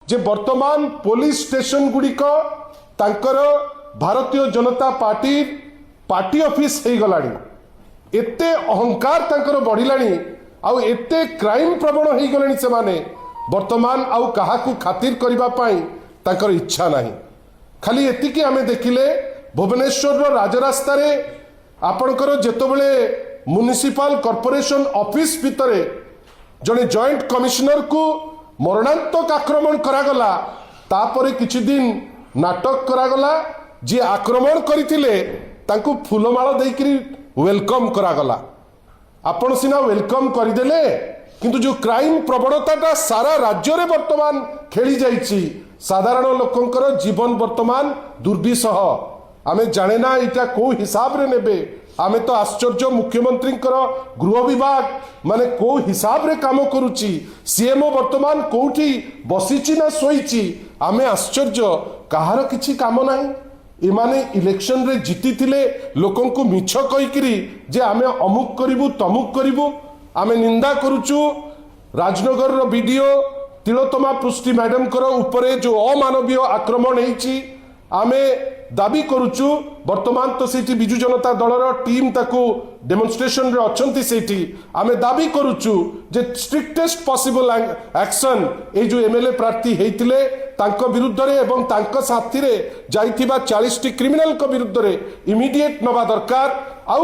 जे वर्तमान police station गुड़िक तांकर Bharatiya Janata party office हो गलानी एते अहंकार तांकर बढ़िलानी आउ एते क्राइम प्रवण हो गलानी से माने वर्तमान आउ काहाकू खातिर करिबा पाई तांकर इच्छा नहीं खाली एतिकी आमे देखिले भुवनेश्वर राजरास्ता रे आपणकर जेतबेले म्युनिसिपल कॉर्पोरेशन ऑफिस भितरे जने जॉइंट कमिश्नर को मरणांतक आक्रमण करागला तापरे किछि दिन नाटक करागला जे आक्रमण करथिले तांको फूलमाଳ देइकरी वेलकम करागला आपण सिना वेलकम करदेले किंतु जो क्राइम प्रवणताटा सारा राज्य रे वर्तमान खेली जाइछि साधारण लोकंकर जीवन वर्तमान दुर्विसह आमे जाने ना इटा को हिसाब रे नेबे आमे तो आश्चर्य मुख्यमंत्री गृह विभाग माने को हिसाब रे काम करुची सीएमओ वर्तमान कोठी बसीची ना सोईची आमे आश्चर्य कहार किछि काम नाही इमाने इलेक्शन रे जीती थिले लोकन को मिछ कहिकरी जे आमे अमुक करिवु तमुक करिवु आमे निंदा करूचु राजनगर रो वीडियो तिलोत्तमा पृष्टि मैडम कर उपरे जो अमानवीय आक्रमण हेची आमे दाबी करूचु वर्तमान तो सेठी बिजु जनता दलर टीम ताकू डेमोन्स्ट्रेशन रे अछंती सेठी आमे दाबी करूचु जे स्ट्रिक्टेस्ट पॉसिबल एक्शन ए जो एमएलए प्रार्थी हेतिले तांको विरुद्ध रे एवं तांको साथी रे जाइथिबा 40 टी क्रिमिनल को विरुद्ध रे इमीडिएट नबा दरकार